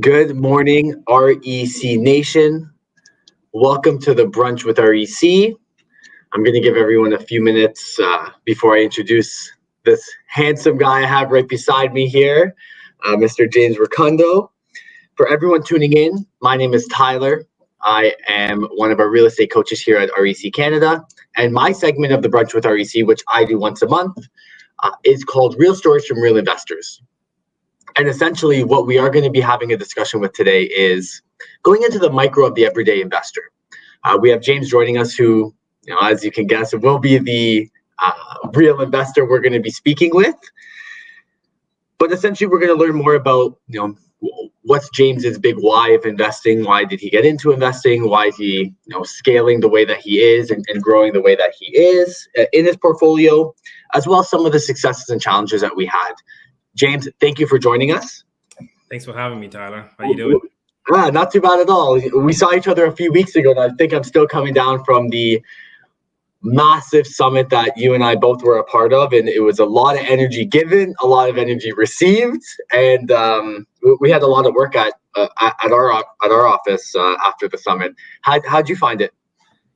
Good morning, REC Nation. Welcome to the Brunch with REC. I'm going to give everyone a few minutes before I introduce this handsome guy I have right beside me here, Mr. James Rakundo. For everyone tuning in, my name is Tyler. I am one of our real estate coaches here at REC Canada, and my segment of the Brunch with REC, which I do once a month, is called Real Stories from Real Investors. And essentially, what we are going to be having a discussion with today is going into the micro of the everyday investor. We have James joining us, who, as you can guess, will be the real investor we're going to be speaking with. But essentially, we're going to learn more about, what's James's big why of investing? Why did he get into investing? Why is he, scaling the way that he is and growing the way that he is in his portfolio, as well as some of the successes and challenges that we had. James, thank you for joining us. Thanks for having me, Tyler. How you doing? Not too bad at all. We saw each other a few weeks ago, and I think I'm still coming down from the massive summit that you and I both were a part of, and it was a lot of energy given, a lot of energy received, and we had a lot of work at our office after the summit. How'd you find it?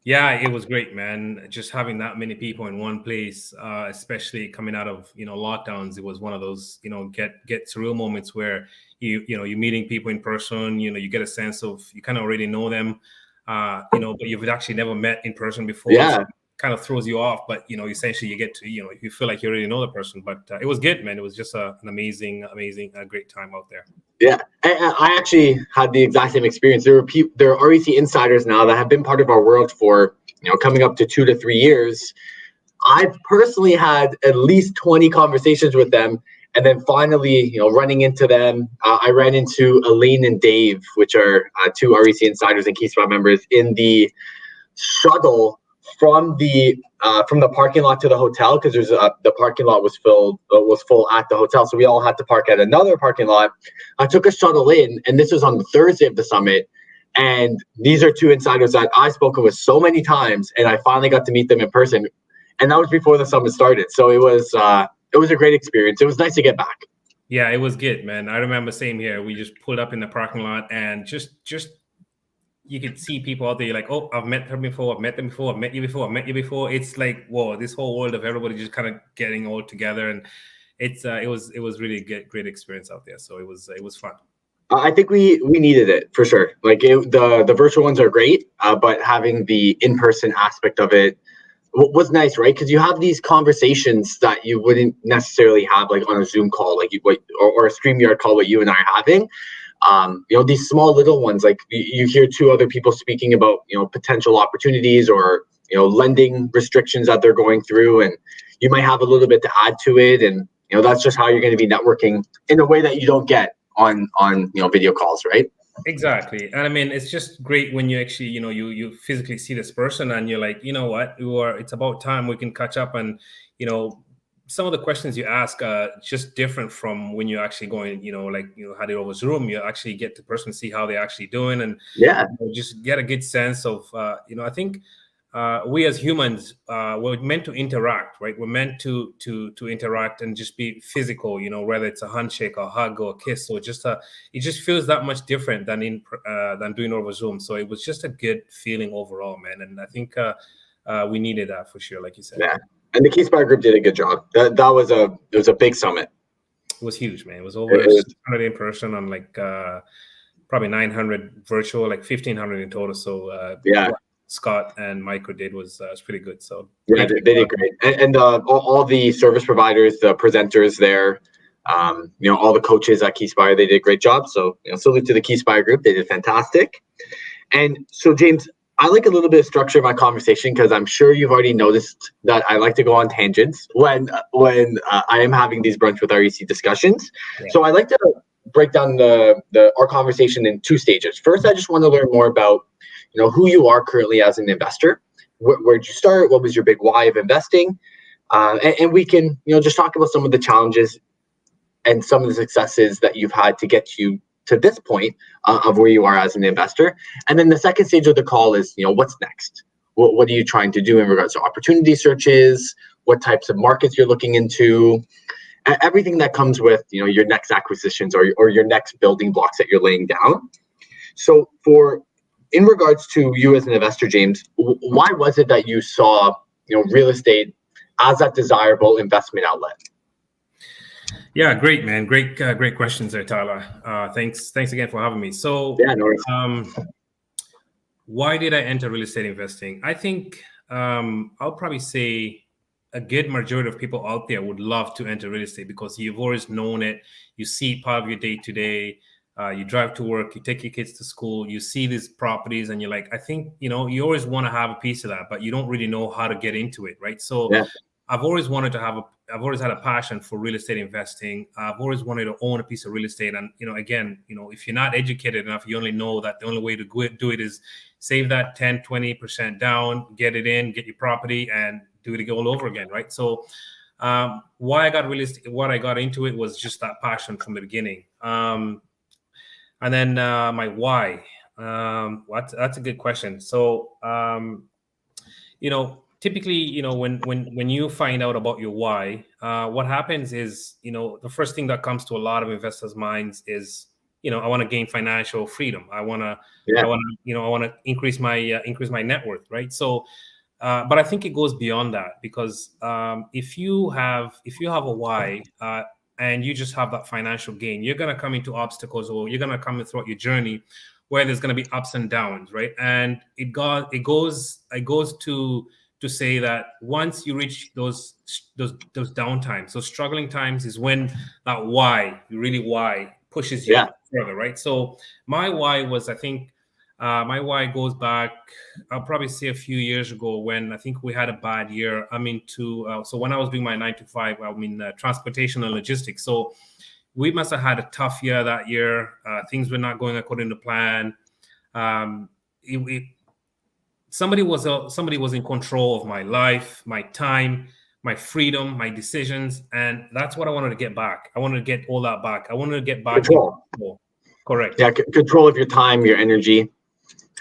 Yeah, it was great, man. Just having that many people in one place, especially coming out of lockdowns, it was one of those get surreal moments where you're meeting people in person. You get a sense of you kind of already know them, but you've actually never met in person before. Yeah. So it kind of throws you off, but essentially you get to you feel like you already know the person. But it was good, man. It was just an amazing, great time out there. Yeah, I actually had the exact same experience. There are REC insiders now that have been part of our world for coming up to 2 to 3 years. I've personally had at least 20 conversations with them, and then finally, running into them, I ran into Elaine and Dave, which are two REC insiders and Key Spot members, in the shuttle from the parking lot to the hotel, because the parking lot was full at the hotel, so we all had to park at another parking lot. I took a shuttle in, and this was on the Thursday of the summit, and these are two insiders that I've spoken with so many times, and I finally got to meet them in person, and that was before the summit started. So it was a great experience. It was nice to get back. Yeah, it was good, man. I remember same here. We just pulled up in the parking lot, and just you could see people out there. You're like, oh, I've met her before. I've met them before. I've met you before. I've met you before. It's like, whoa, this whole world of everybody just kind of getting all together, and it was really great experience out there. So it was fun. I think we needed it for sure. Like the virtual ones are great, but having the in-person aspect of it was nice, right? Because you have these conversations that you wouldn't necessarily have like on a Zoom call, like or a StreamYard call, what you and I are having. These small little ones, like you hear two other people speaking about, potential opportunities or, lending restrictions that they're going through, and you might have a little bit to add to it. And, that's just how you're going to be networking in a way that you don't get on video calls, right? Exactly. And I mean, it's just great when you actually, you physically see this person and you're like, what, it's about time we can catch up. And, some of the questions you ask are just different from when you're actually going, had it over Zoom. You actually get the person, see how they're actually doing, and just get a good sense of, I think we as humans, we're meant to interact, right? We're meant to interact and just be physical, whether it's a handshake or a hug or a kiss, or just it just feels that much different than than doing over Zoom. So it was just a good feeling overall, man. And I think we needed that for sure, like you said. Yeah. And the Key Spot group did a good job. It was a big summit. It was huge, man. It was over 600 in person and like probably 900 virtual, like 1,500 in total. So yeah. Scott and Michael did was pretty good. So yeah, they did great. And all the service providers, the presenters there, all the coaches at Key Spot, they did a great job. So salute to the Key Spot group. They did fantastic. And so James, I like a little bit of structure of my conversation because I'm sure you've already noticed that I like to go on tangents when I am having these Brunch with REC discussions. Yeah. So I like to break down our conversation in two stages. First, I just want to learn more about who you are currently as an investor. Where'd you start? What was your big why of investing? And we can just talk about some of the challenges and some of the successes that you've had to get you to this point of where you are as an investor. And then the second stage of the call is, what's next? What are you trying to do in regards to opportunity searches? What types of markets you're looking into? everything that comes with, your next acquisitions or your next building blocks that you're laying down. So in regards to you as an investor, James, why was it that you saw, real estate as that desirable investment outlet? Yeah, great, man. Great questions there, Tyler. Thanks again for having me. So, Yeah, no worries. Why did I enter real estate investing? I think I'll probably say a good majority of people out there would love to enter real estate because you've always known it. You see it part of your day to day. You drive to work, you take your kids to school, you see these properties, and you're like, I think, you always want to have a piece of that, but you don't really know how to get into it, right? So yeah. I've always had a passion for real estate investing. I've always wanted to own a piece of real estate. And, again, if you're not educated enough, you only know that the only way to do it is save that 10, 20% down, get it in, get your property, and do it all over again, right? So why I got real estate, what I got into it was just that passion from the beginning. And then my why. That's a good question. So, typically, when you find out about your why, what happens is, the first thing that comes to a lot of investors' minds is, I want to gain financial freedom. I want to increase my net worth, right? So, but I think it goes beyond that because if you have a why and you just have that financial gain, you're going to come into obstacles, or you're going to come throughout your journey where there's going to be ups and downs, right? And it goes to say that once you reach those down times, those struggling times, is when that why pushes you further, right? So my why was, I think, my why goes back, I'll probably say a few years ago when I think we had a bad year. So when I was doing my 9 to 5, I'm in transportation and logistics. So we must have had a tough year that year. Things were not going according to plan. Somebody was in control of my life, my time, my freedom, my decisions, and that's what I wanted to get back. I wanted to get all that back. I wanted to get back control. Correct. Yeah, control of your time, your energy.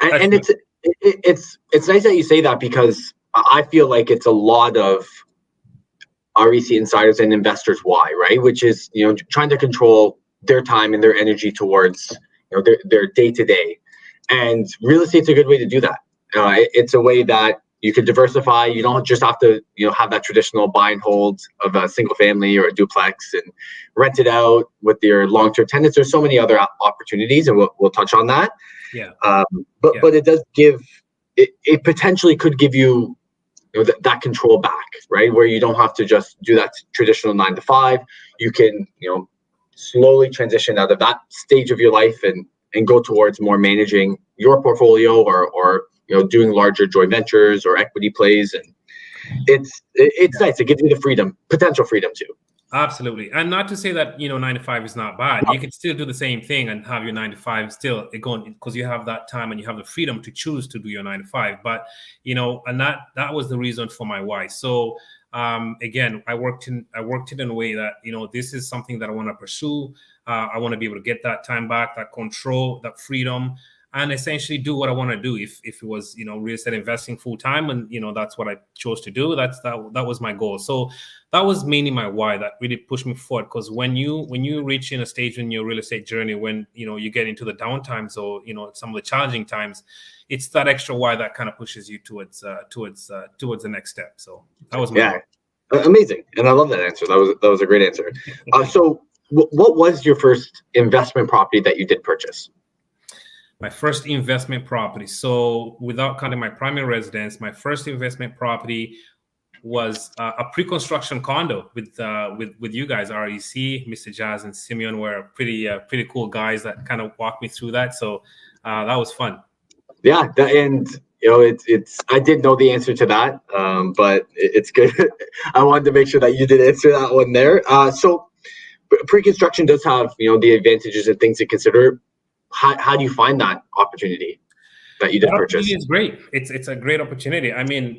And it's nice that you say that because I feel like it's a lot of REC insiders and investors why, right? Which is, trying to control their time and their energy towards, their day to day. And real estate's a good way to do that. It's a way that you can diversify. You don't just have to, have that traditional buy and hold of a single family or a duplex and rent it out with your long-term tenants. There's so many other opportunities, and we'll touch on that. Yeah. But it does give it potentially could give you, that control back, right? Where you don't have to just do that traditional 9 to 5. You can, slowly transition out of that stage of your life and go towards more managing your portfolio or doing larger joint ventures or equity plays. And it's nice. It gives you the freedom, potential freedom too. Absolutely. And not to say that, 9 to 5 is not bad. You can still do the same thing and have your 9 to 5 still going, because you have that time and you have the freedom to choose to do your 9 to 5. But, and that was the reason for my why. So again, I worked it in a way that, this is something that I want to pursue. I want to be able to get that time back, that control, that freedom, and essentially do what I want to do. If it was, real estate investing full time, and that's what I chose to do. That was my goal. So that was mainly my why that really pushed me forward. Because when you reach in a stage in your real estate journey, when you get into the down times or some of the challenging times, it's that extra why that kind of pushes you towards the next step. So that was my why. Amazing, and I love that answer. That was a great answer. So what was your first investment property that you did purchase? My first investment property. So without counting my primary residence, my first investment property was a pre-construction condo with you guys, REC, Mr. Jazz and Simeon were pretty cool guys that kind of walked me through that. So that was fun. Yeah, and it's I did know the answer to that, but it's good. I wanted to make sure that you did answer that one there. So pre-construction does have the advantages and things to consider. How do you find that opportunity that you did purchase? It's great. It's a great opportunity. I mean,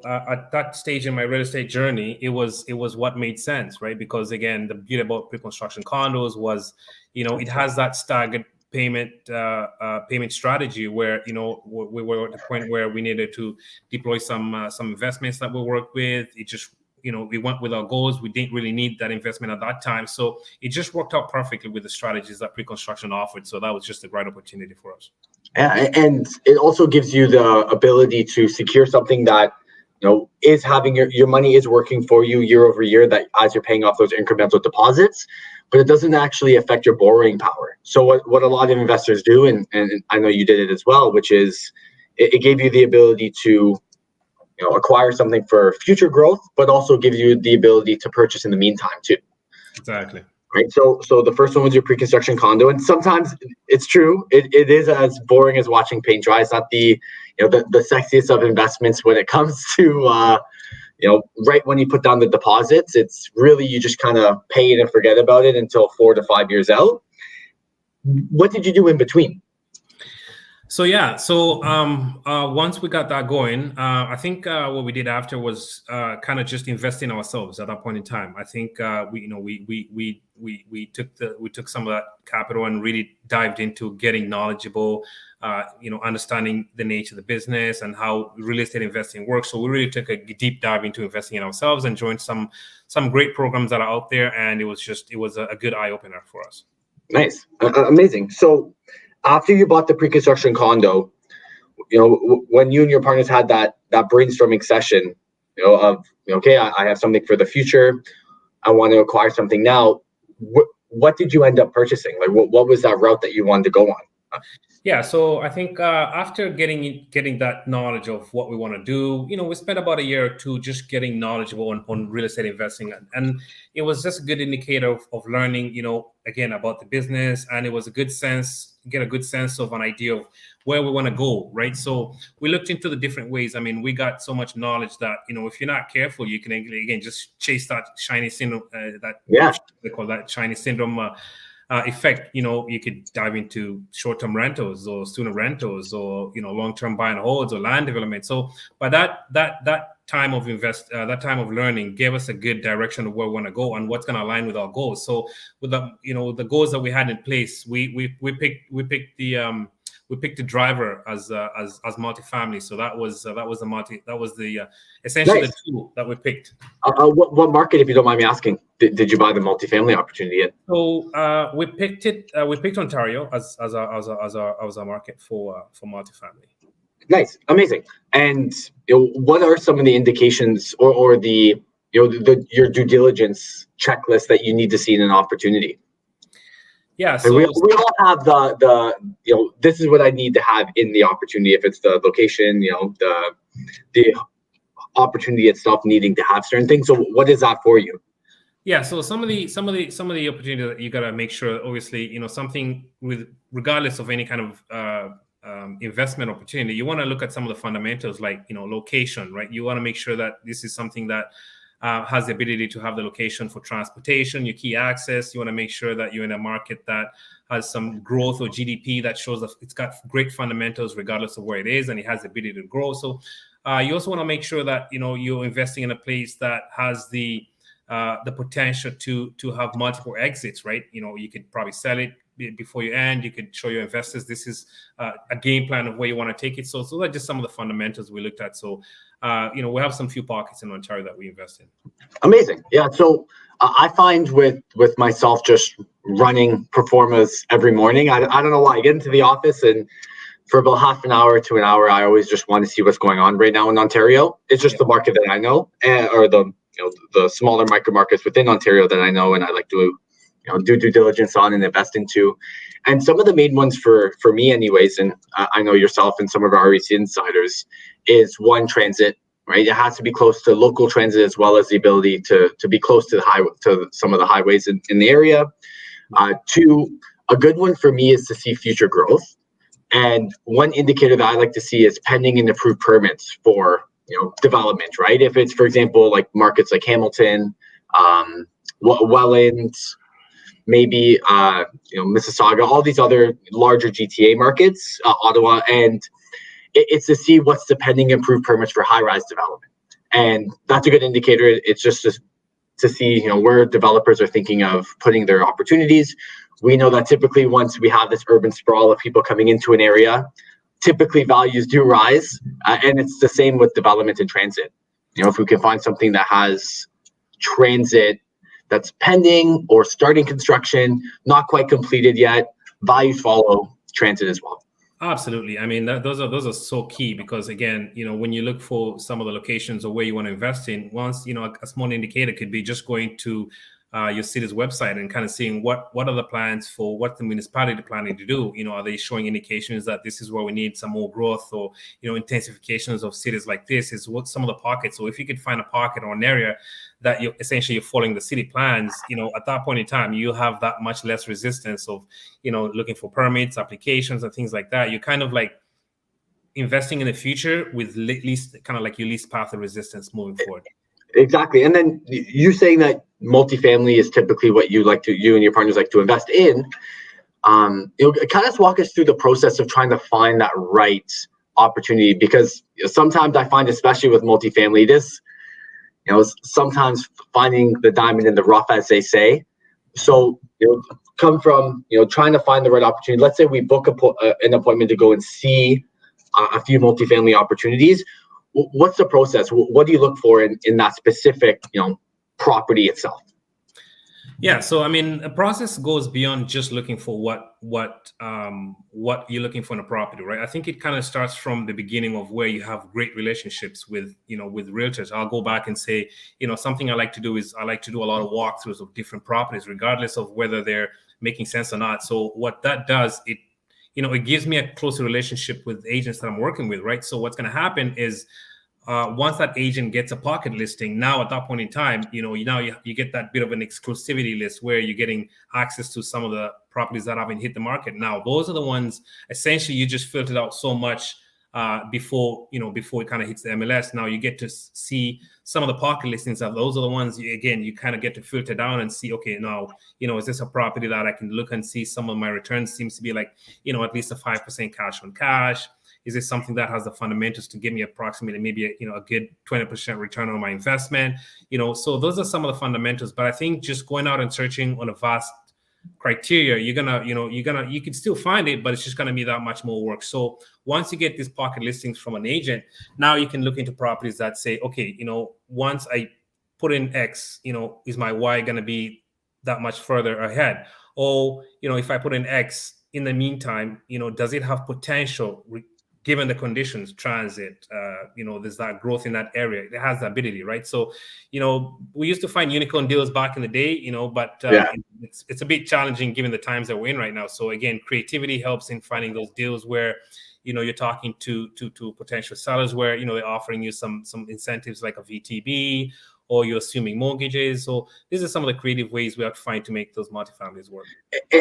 at that stage in my real estate journey, it was what made sense, right? Because again, the beauty about pre-construction condos was, it has that staggered payment strategy where we were at the point where we needed to deploy some investments that we work with. It just we went with our goals. We didn't really need that investment at that time. So it just worked out perfectly with the strategies that pre-construction offered. So that was just a great opportunity for us. Yeah, and it also gives you the ability to secure something that, is having your money is working for you year over year, that as you're paying off those incremental deposits, but it doesn't actually affect your borrowing power. So what a lot of investors do, and I know you did it as well, which is it gave you the ability to acquire something for future growth, but also gives you the ability to purchase in the meantime too. Exactly. Right. So the first one was your pre-construction condo, and sometimes it's true. It is as boring as watching paint dry. It's not the the sexiest of investments when it comes to right when you put down the deposits. It's really, you just kind of pay it and forget about it until 4 to 5 years out. What did you do in between? So once we got that going, I think what we did after was kind of just invest in ourselves at that point in time. I think we took some of that capital and really dived into getting knowledgeable, understanding the nature of the business and how real estate investing works. So we really took a deep dive into investing in ourselves and joined some great programs that are out there, and it was a good eye opener for us. Nice, amazing. So after you bought the pre-construction condo, when you and your partners had that brainstorming session, okay, I have something for the future, I want to acquire something now. What did you end up purchasing? Like, what was that route that you wanted to go on? Yeah, so I think after getting that knowledge of what we want to do, we spent about a year or two just getting knowledgeable on real estate investing, and it was just a good indicator of learning, again, about the business, and it was a good sense of an idea of where we want to go, right? So we looked into the different ways. I mean, we got so much knowledge that if you're not careful, you can again just chase that shiny syndrome, they call that shiny syndrome. Effect. You could dive into short-term rentals or student rentals or long-term buy and holds or land development. So by that time of that time of learning gave us a good direction of where we want to go and what's going to align with our goals. So with the goals that we had in place, we picked the driver as multifamily. So that was essentially the tool that we picked. What market, if you don't mind me asking, did you buy the multifamily opportunity in? So we picked it. We picked Ontario as our market for multifamily. Nice, amazing. And what are some of the indications or the your due diligence checklist that you need to see in an opportunity? Yeah, so we all have the this is what I need to have in the opportunity. If it's the location, the opportunity itself needing to have certain things. So what is that for you? Yeah, so some of the opportunity that you gotta make sure, obviously, something with, regardless of any kind of investment opportunity, you want to look at some of the fundamentals, like location, right? You want to make sure that this is something that has the ability to have the location for transportation, your key access. You want to make sure that you're in a market that has some growth or GDP that shows that it's got great fundamentals regardless of where it is, and it has the ability to grow. So you also want to make sure that you're investing in a place that has the potential to have multiple exits, right? You could probably sell it before you end. You could show your investors this is a game plan of where you want to take it. So those are just some of the fundamentals we looked at. So we have some few pockets in Ontario that we invest in. Amazing. Yeah. So I find with myself just running performas every morning, I don't know why. I get into the office, and for about half an hour to an hour, I always just want to see what's going on right now in Ontario. It's just the market that I know, or the smaller micro markets within Ontario that I know, and I like to do due diligence on and invest into. And some of the main ones for me anyways, and I know yourself and some of our REC insiders, is one, transit, right? It has to be close to local transit, as well as the ability to be close to to some of the highways in the area. Two, a good one for me is to see future growth. And one indicator that I like to see is pending and approved permits for development, right? If it's, for example, like markets like Hamilton, Welland, maybe Mississauga, all these other larger GTA markets, Ottawa, and it's to see what's the pending approved permits for high-rise development. And that's a good indicator. It's just to see where developers are thinking of putting their opportunities. We know that typically once we have this urban sprawl of people coming into an area, typically values do rise, and it's the same with development and transit. If we can find something that has transit that's pending or starting construction, not quite completed yet. Values follow transit as well. Absolutely. I mean, those are so key because again, when you look for some of the locations or where you want to invest in, once a small indicator could be just going to your city's website and kind of seeing what are the plans for what the municipality planning to do. Are they showing indications that this is where we need some more growth, or intensifications of cities like this is what some of the pockets. So if you could find a pocket or an area that you're following the city plans, at that point in time, you have that much less resistance of, looking for permits, applications, and things like that. You're kind of like investing in the future with least kind of like your least path of resistance moving forward. Exactly. And then you saying that multifamily is typically what you and your partners like to invest in. Kind of walk us through the process of trying to find that right opportunity, because sometimes I find, especially with multifamily, sometimes finding the diamond in the rough, as they say. So, come from, trying to find the right opportunity. Let's say we book an appointment to go and see a few multifamily opportunities. What's the process? What do you look for in that specific, property itself? Yeah, so I mean, a process goes beyond just looking for what you're looking for in a property, right? I think it kind of starts from the beginning of where you have great relationships with realtors. I'll go back and say, something I like to do is I like to do a lot of walkthroughs of different properties, regardless of whether they're making sense or not. So what that does, it gives me a closer relationship with agents that I'm working with, right? So what's going to happen is, once that agent gets a pocket listing, now at that point in time, you get that bit of an exclusivity list where you're getting access to some of the properties that haven't hit the market. Now, those are the ones essentially you just filtered out so much before it kind of hits the MLS. Now you get to see some of the pocket listings. Those are the ones you kind of get to filter down and see, okay, now, is this a property that I can look and see some of my returns seems to be like, at least a 5% cash on cash. Is this something that has the fundamentals to give me approximately maybe a good 20% return on my investment? So those are some of the fundamentals. But I think just going out and searching on a vast criteria, you can still find it, but it's just gonna be that much more work. So once you get these pocket listings from an agent, now you can look into properties that say, okay, once I put in X, is my Y gonna be that much further ahead? Or if I put in X in the meantime, does it have potential? Given the conditions, transit, there's that growth in that area. It has the ability, right? So, we used to find unicorn deals back in the day, but it's a bit challenging given the times that we're in right now. So again, creativity helps in finding those deals where, you're talking to potential sellers where, they're offering you some incentives like a VTB, or you're assuming mortgages. So these are some of the creative ways we have to find to make those multifamilies work.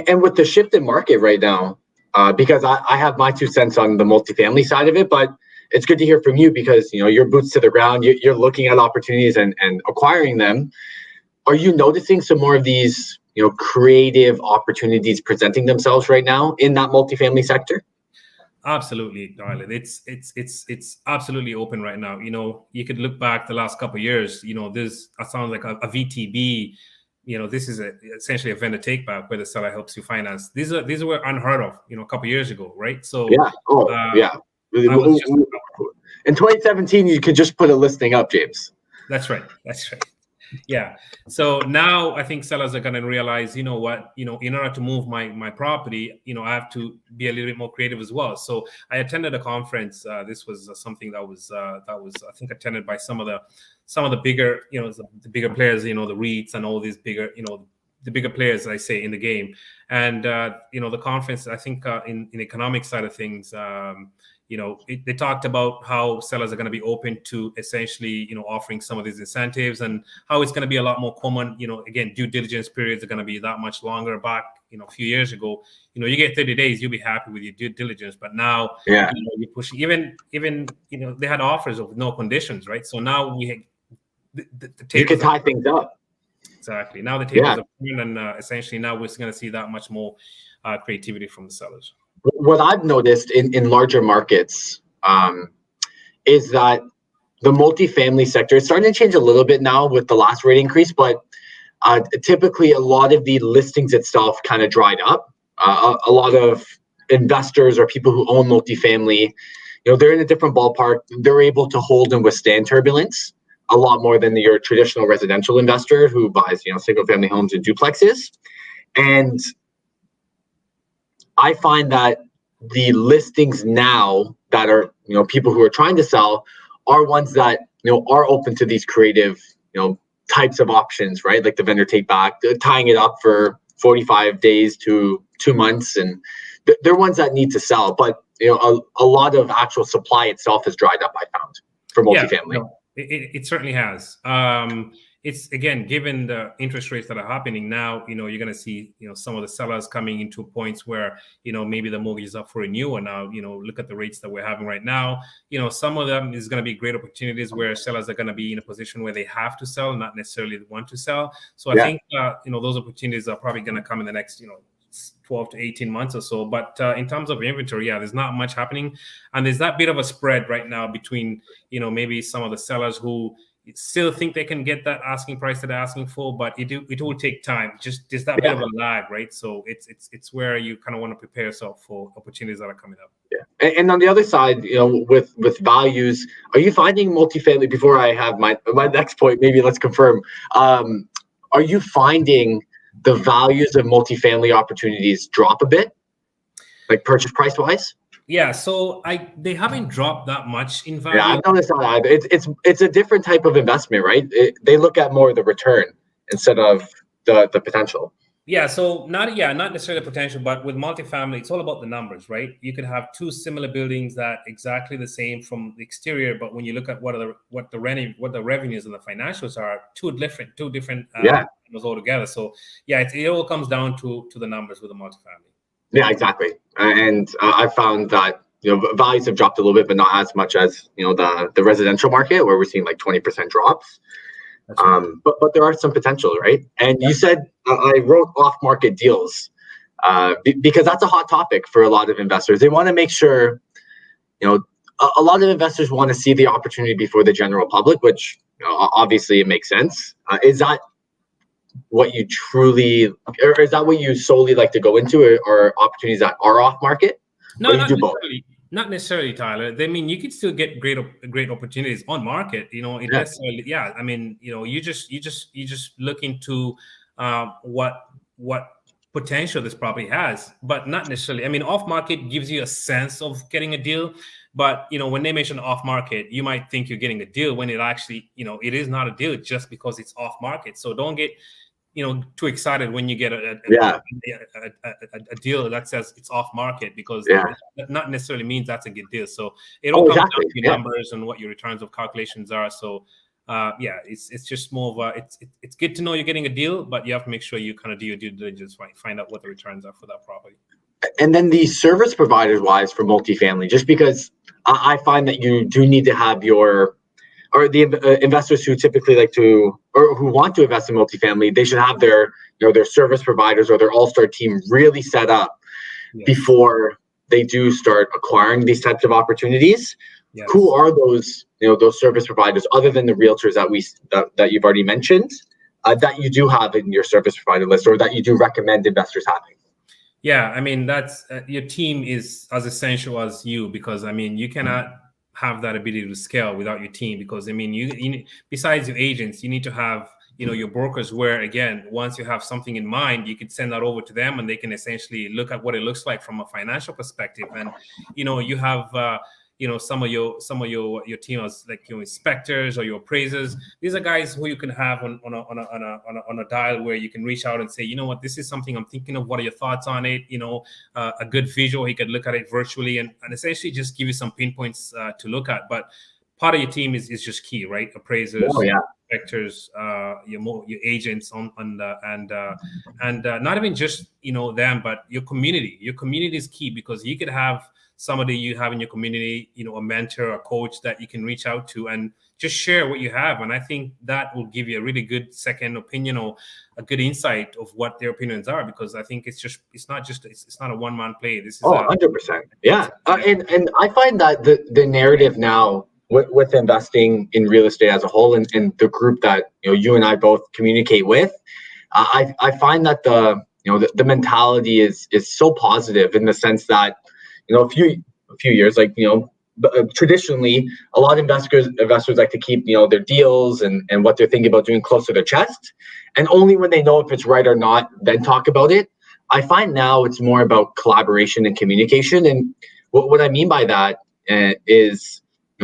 And with the shift in market right now, because I have my 2 cents on the multifamily side of it, but it's good to hear from you because, you're boots to the ground, you're looking at opportunities and acquiring them. Are you noticing some more of these, creative opportunities presenting themselves right now in that multifamily sector? Absolutely, Darlene. It's absolutely open right now. You could look back the last couple of years, this sounds like a VTB. This is essentially a vendor take back where the seller helps you finance. These were unheard of, a couple of years ago, right? So yeah. In 2017, you could just put a listing up, James. That's right. Yeah. So now I think sellers are going to realize, in order to move my property, I have to be a little bit more creative as well. So I attended a conference. This was something that was I think attended by some of the bigger, the bigger players, the REITs and all these bigger, the bigger players, I say, in the game. And the conference, I think in economic side of things, they talked about how sellers are going to be open to essentially, offering some of these incentives, and how it's going to be a lot more common. Again, due diligence periods are going to be that much longer. Back, a few years ago, you get 30 days, you'll be happy with your due diligence. But now, you're pushing. Even they had offers of no conditions, right? So now the you can tie things up. Exactly. Now the tables are turned, and essentially now we're going to see that much more creativity from the sellers. What I've noticed in larger markets is that the multifamily sector is starting to change a little bit now with the last rate increase, but typically a lot of the listings itself kind of dried up. A lot of investors or people who own multifamily, they're in a different ballpark. They're able to hold and withstand turbulence. a lot more than your traditional residential investor who buys, single family homes and duplexes. And I find that the listings now that are, people who are trying to sell are ones that, are open to these creative, types of options, right? Like the vendor take back, tying it up for 45 days to 2 months. And they're ones that need to sell. But, a lot of actual supply itself has dried up, I found, for multifamily. No, it certainly has. It's, again, given the interest rates that are happening now, you're going to see, some of the sellers coming into points where, maybe the mortgage is up for renewal now. Look at the rates that we're having right now. Some of them is going to be great opportunities where sellers are going to be in a position where they have to sell, not necessarily want to sell. So I think, those opportunities are probably going to come in the next, 12 to 18 months or so. But in terms of inventory, there's not much happening. And there's that bit of a spread right now between, maybe some of the sellers who still think they can get that asking price that they're asking for, but it will take time. Just there's that bit of a lag, right? So it's where you kind of want to prepare yourself for opportunities that are coming up. Yeah. And on the other side, with values, are you finding multifamily, before I have my next point, maybe let's confirm, are you finding the values of multifamily opportunities drop a bit, like purchase price wise? Yeah, so they haven't dropped that much in value. Yeah, I've noticed that either. It's a different type of investment, right? They look at more of the return instead of the potential. Yeah, so not necessarily the potential, but with multifamily, it's all about the numbers, right? You could have two similar buildings that exactly the same from the exterior, but when you look at what the revenues and the financials are, two different numbers altogether. So it all comes down to the numbers with the multifamily. Yeah, exactly. And I found that values have dropped a little bit, but not as much as the residential market, where we're seeing like 20% drops. Right. But there are some potential, right? And you said I wrote off-market deals because that's a hot topic for a lot of investors. They want to make sure, a lot of investors want to see the opportunity before the general public, which obviously it makes sense. Is that what you truly, or is that what you solely like to go into, or opportunities that are off-market? No, not necessarily, Tyler. I mean, you can still get great opportunities on market. Necessarily, I mean, you just look into what potential this property has, but not necessarily. I mean, off market gives you a sense of getting a deal, but when they mention off market, you might think you're getting a deal when it actually, it is not a deal just because it's off market. So don't get too excited when you get a deal that says it's off market, because that not necessarily means that's a good deal. So it all comes down to your numbers and what your returns of calculations are. So it's just more of it's good to know you're getting a deal, but you have to make sure you kind of do your due diligence, right? Find out what the returns are for that property. And then the service providers wise for multifamily, just because I find that you do need to have the investors who typically like to, or who want to invest in multifamily, they should have their service providers or their all-star team really set up before they do start acquiring these types of opportunities. Yes. Who are those service providers other than the realtors that you've already mentioned, that you do have in your service provider list, or that you do recommend investors having? Yeah, I mean, that's your team is as essential as you, because I mean, you cannot have that ability to scale without your team, because I mean, you besides your agents, you need to have your brokers, where again, once you have something in mind, you could send that over to them and they can essentially look at what it looks like from a financial perspective. And you have some of your team as like your inspectors or your appraisers. These are guys who you can have on a dial, where you can reach out and say, you know what, this is something I'm thinking of. What are your thoughts on it? A good visual, he could look at it virtually and essentially just give you some pinpoints to look at. But part of your team is just key, right? Appraisers, inspectors, your agents and not even just them, but your community. Your community is key, because you could have somebody you have in your community, a mentor, a coach that you can reach out to and just share what you have. And I think that will give you a really good second opinion, or a good insight of what their opinions are, because I think it's not a one-man play. This is 100%. Yeah. And I find that the narrative now with investing in real estate as a whole, and the group that you and I both communicate with, I find that the mentality is so positive, in the sense that a few years, like traditionally, a lot of investors like to keep, their deals and what they're thinking about doing close to their chest, and only when they know if it's right or not, then talk about it. I find now it's more about collaboration and communication, and what I mean by that is,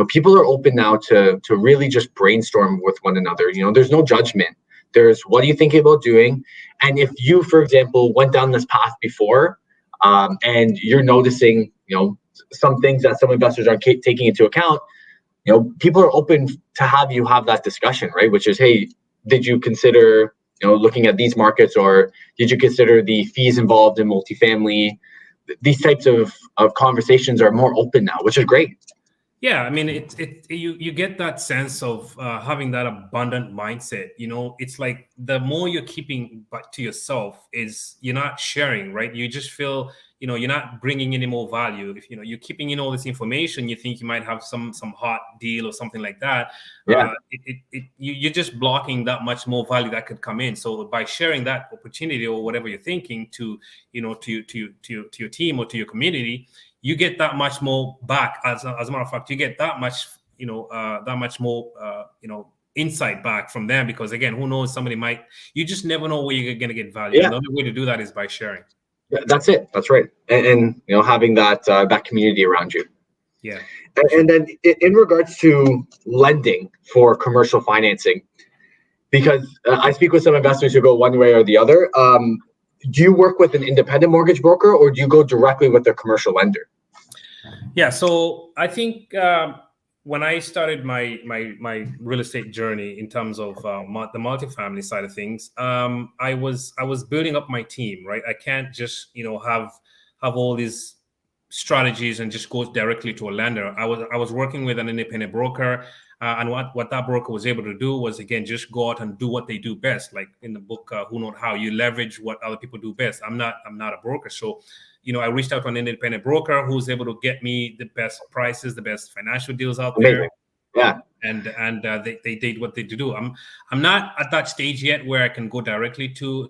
people are open now to really just brainstorm with one another. There's no judgment. There's, what are you thinking about doing? And if you, for example, went down this path before, and you're noticing, some things that some investors aren't taking into account, people are open to have that discussion, right? Which is, hey, did you consider, looking at these markets, or did you consider the fees involved in multifamily? These types of conversations are more open now, which is great. Yeah, I mean, you get that sense of having that abundant mindset. It's like the more you're keeping back to yourself, is you're not sharing, right? You just feel, you're not bringing any more value. If you're keeping in all this information, you think you might have some hot deal or something like that. Yeah. You're just blocking that much more value that could come in. So by sharing that opportunity or whatever you're thinking to your team or to your community, you get that much more back. As a matter of fact, you get that much, more, insight back from them, because again, who knows, you just never know where you're going to get value. Yeah. Another way to do that is by sharing. Yeah, that's it. That's right. And having that community around you. Yeah. And then in regards to lending for commercial financing, because I speak with some investors who go one way or the other. Do you work with an independent mortgage broker, or do you go directly with a commercial lender? Yeah, so I think when I started my real estate journey in terms of the multifamily side of things, I was building up my team, right? I can't just have all these strategies and just go directly to a lender. I was working with an independent broker, and what that broker was able to do was, again, just go out and do what they do best. Like in the book, Who Not How, you leverage what other people do best. I'm not a broker, so I reached out to an independent broker who was able to get me the best prices, the best financial deals out there. Yeah. And they did what they do. I'm not at that stage yet where I can go directly to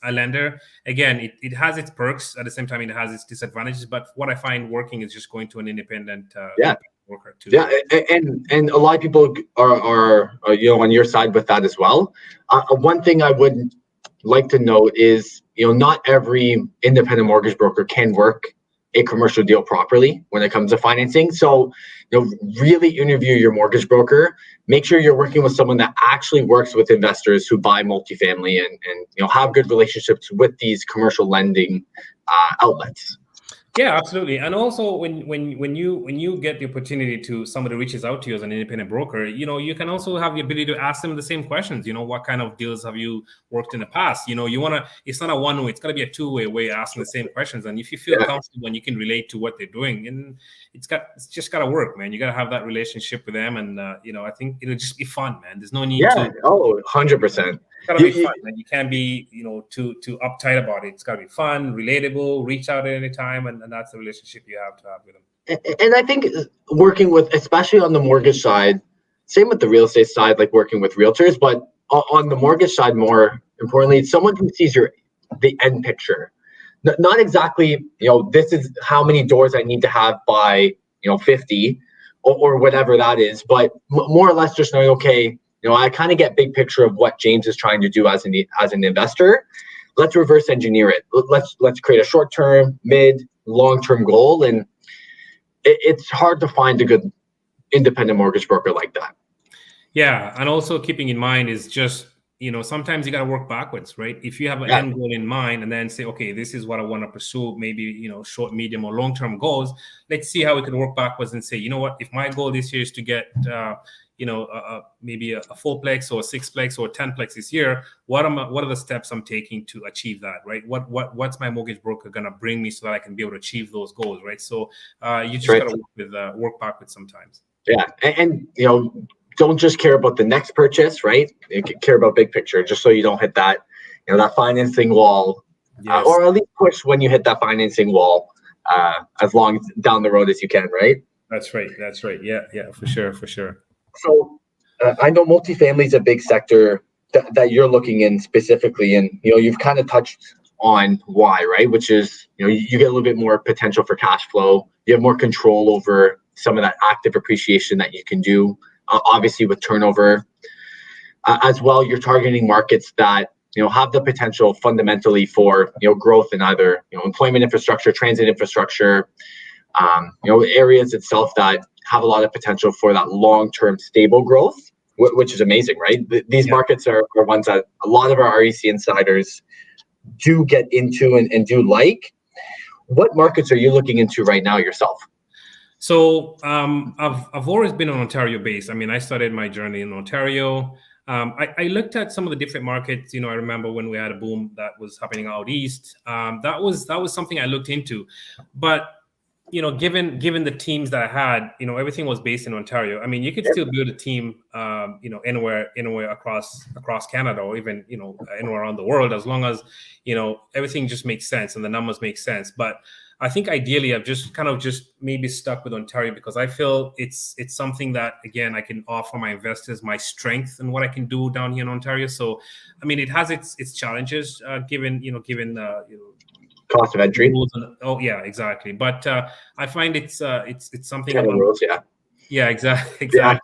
a lender. Again, it has its perks. At the same time, it has its disadvantages. But what I find working is just going to an independent worker too. Yeah, and a lot of people are on your side with that as well. One thing I would like to note is, not every independent mortgage broker can work a commercial deal properly when it comes to financing. So, really interview your mortgage broker. Make sure you're working with someone that actually works with investors who buy multifamily and have good relationships with these commercial lending outlets. Yeah, absolutely. And also when you get the opportunity to somebody reaches out to you as an independent broker, you can also have the ability to ask them the same questions. What kind of deals have you worked in the past? It's not a one way, it's gotta be a two-way way asking the same questions. And if you feel comfortable and you can relate to what they're doing, and it's just gotta work, man. You gotta have that relationship with them. And I think it'll just be fun, man. There's no need to 100%. It's gotta be fun, and you can't be, too uptight about it. It's gotta be fun, relatable, reach out at any time, and that's the relationship you have to have with them. And I think working with, especially on the mortgage side, same with the real estate side, like working with realtors, but on the mortgage side, more importantly, it's someone who sees the end picture. Not exactly, this is how many doors I need to have by, 50 or whatever that is, but more or less just knowing, okay, I kind of get big picture of what James is trying to do as an investor. Let's reverse engineer it. Let's create a short-term, mid, long-term goal. And it's hard to find a good independent mortgage broker like that. Yeah. And also keeping in mind is just, sometimes you got to work backwards, right? If you have an end goal in mind and then say, okay, this is what I want to pursue, maybe, short, medium, or long-term goals. Let's see how we can work backwards and say, if my goal this year is to get, maybe a 4-plex or a 6-plex or a 10-plex this year, what are the steps I'm taking to achieve that, right? What's my mortgage broker gonna bring me so that I can be able to achieve those goals, right? So you just gotta work backwards sometimes. Yeah, and don't just care about the next purchase, right? You care about big picture, just so you don't hit that that financing wall, or at least push when you hit that financing wall, as long down the road as you can, right? That's right. Yeah, for sure. So I know multifamily is a big sector that you're looking in specifically, and you've kind of touched on why, right? Which is, you get a little bit more potential for cash flow. You have more control over some of that active appreciation that you can do, obviously with turnover. As well, you're targeting markets that have the potential fundamentally for growth in either employment infrastructure, transit infrastructure, areas itself that have a lot of potential for that long-term stable growth, which is amazing, right? These markets are ones that a lot of our REC insiders do get into and do like. What markets are you looking into right now yourself? So I've always been an Ontario based. I mean, I started my journey in Ontario. I looked at some of the different markets. I remember when we had a boom that was happening out east. That was something I looked into, but given the teams that I had, everything was based in Ontario. I mean, you could still build a team, anywhere across Canada, or even anywhere around the world, as long as everything just makes sense and the numbers make sense. But I think ideally I've just maybe stuck with Ontario because I feel it's something that, again, I can offer my investors my strength and what I can do down here in Ontario. So, I mean, it has its challenges, given cost of entry. Oh yeah, exactly. But I find it's something. Yeah, exactly. Yeah.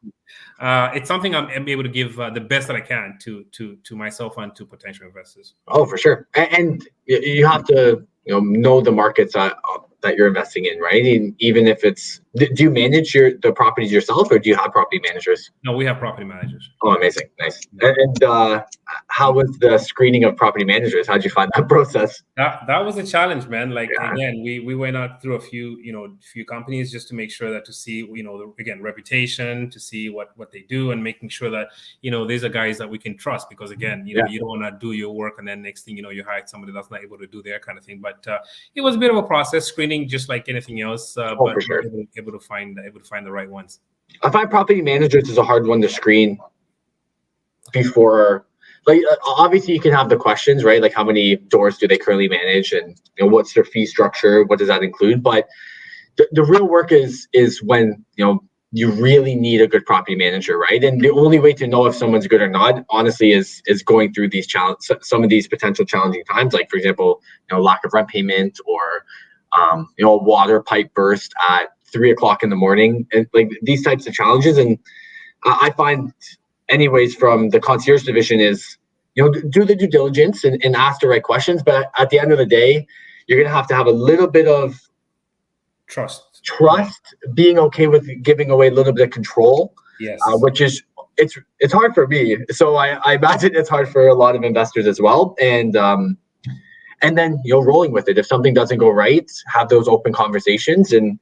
It's something I'm able to give the best that I can to myself and to potential investors. Oh, for sure. And you have to know the markets that you're investing in, right? And even if it's, do you manage the properties yourself, or do you have property managers? No, we have property managers. Oh, amazing. Nice. And how was the screening of property managers? How'd you find that process? That was a challenge, man. Again, we went out through a few companies just to make sure that, to see, again, reputation, to see what they do, and making sure that, these are guys that we can trust, because again, you don't want to do your work and then next thing you hired somebody that's not able to do their kind of thing. But it was a bit of a process, screening, just like anything else. But for sure. able to find the right ones. I find property managers is a hard one to screen before. Like, obviously you can have the questions, right? Like, how many doors do they currently manage, and what's their fee structure? What does that include? But the real work is when you really need a good property manager, right? And the only way to know if someone's good or not, honestly, is going through these some of these potential challenging times, like, for example, lack of rent payment, or a water pipe burst at 3 o'clock in the morning, and like these types of challenges. And I find, anyways, from the concierge division is, do the due diligence and ask the right questions. But at the end of the day, you're going to have a little bit of trust, being okay with giving away a little bit of control. Yes. Which is, it's hard for me. So I imagine it's hard for a lot of investors as well. And then rolling with it. If something doesn't go right, have those open conversations and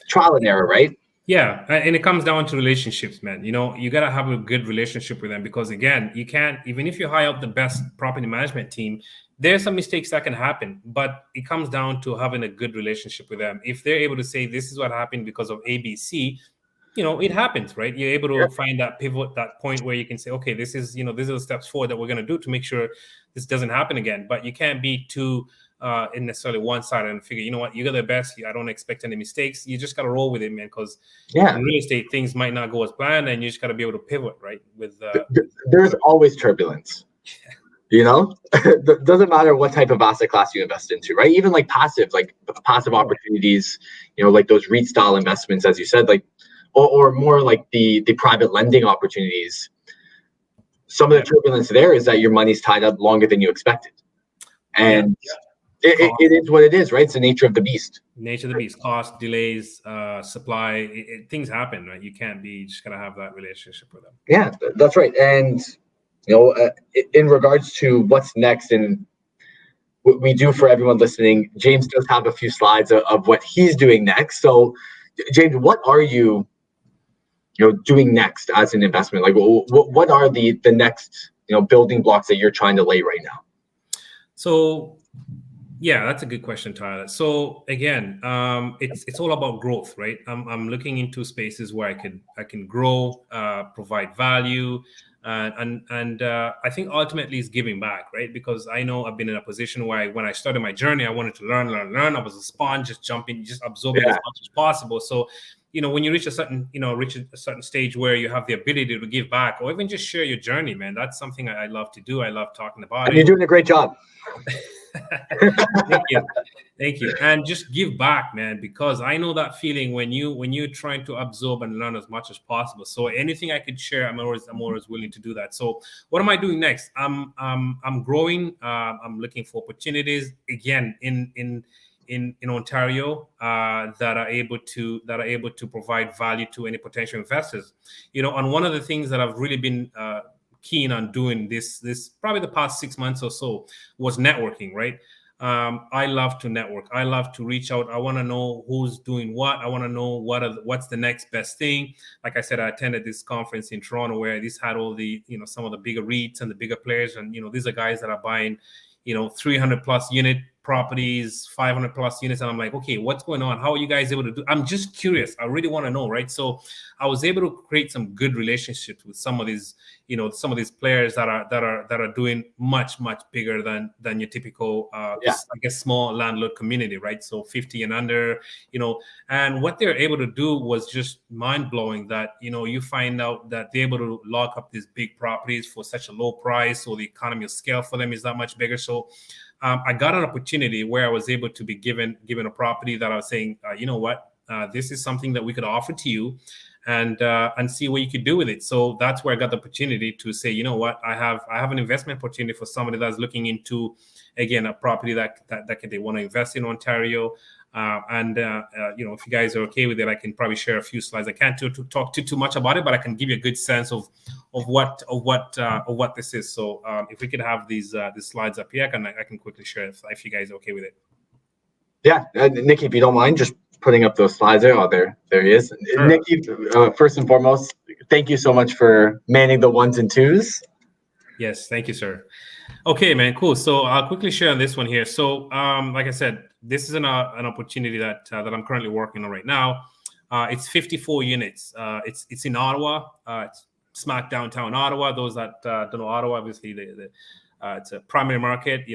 trial and error, right? Yeah, and it comes down to relationships, man. You got to have a good relationship with them, because again, you can't, even if you hire up the best property management team, there's some mistakes that can happen, but it comes down to having a good relationship with them. If they're able to say, this is what happened because of ABC, it happens, right? You're able to find that pivot, that point where you can say, okay, this is, these are the steps forward that we're going to do to make sure this doesn't happen again. But you can't be too in necessarily one side and figure, you know what, you got the best. I don't expect any mistakes. You just got to roll with it, man, because in real estate, things might not go as planned, and you just got to be able to pivot, right? There's always turbulence. It doesn't matter what type of asset class you invest into, right? Even like passive opportunities, like those REIT style investments, as you said, like, or more like the private lending opportunities. Some of the turbulence there is that your money's tied up longer than you expected. And it is what it is, right? It's the nature of the beast. Cost, delays, supply, things happen, right? You just gotta have that relationship with them. Yeah, that's right. And in regards to what's next, and what we do for everyone listening, James does have a few slides of what he's doing next. So, James, what are you doing next as an investment? Like, what are the next building blocks that you're trying to lay right now? So, yeah, that's a good question, Tyler. So again, it's all about growth, right? I'm looking into spaces where I can grow, provide value, and I think ultimately it's giving back, right? Because I know I've been in a position where when I started my journey, I wanted to learn. I was a sponge, just jumping, just absorbing as much as possible. So when you reach a certain stage where you have the ability to give back or even just share your journey, man, that's something I love to do. I love talking about And it. you're doing a great job. Thank you. And just give back, man, because I know that feeling when you're trying to absorb and learn as much as possible. So anything I could share, I'm always willing to do that. So what am I doing next? I'm growing. I'm looking for opportunities again in Ontario that are able to provide value to any potential investors. And one of the things that I've really been keen on doing this probably the past 6 months or so was networking, right? I love to network. I love to reach out. I want to know who's doing what. I want to know what's the next best thing. Like I said, I attended this conference in Toronto where this had all the, some of the bigger REITs and the bigger players. And, these are guys that are buying, 300 plus unit properties, 500 plus units. And I'm like, okay, what's going on? How are you guys able to do? I'm just curious. I really want to know, right? So I was able to create some good relationships with some of these, players that are doing much, much bigger than your typical, I guess, small landlord community, right? So 50 and under, and what they're able to do was just mind blowing that, you find out that they're able to lock up these big properties for such a low price. So the economy of scale for them is that much bigger. So I got an opportunity where I was able to be given a property that I was saying, this is something that we could offer to you, and see what you could do with it. So that's where I got the opportunity to say, I have an investment opportunity for somebody that's looking into, again, a property that they want to invest in Ontario. If you guys are okay with it, I can probably share a few slides. I can't talk too much about it, but I can give you a good sense of what this is. So if we could have these slides up here, I can quickly share if you guys are okay with it. Yeah, Nikki, if you don't mind, just putting up those slides there. Oh, there he is. Sure. Nikki, first and foremost, thank you so much for manning the ones and twos. Yes, thank you, sir. Okay, man, cool. So I'll quickly share on this one here. So, like I said, this is an opportunity that I'm currently working on right now. It's 54 units. It's in Ottawa. It's smack downtown Ottawa. Those that don't know Ottawa, obviously, it's a primary market.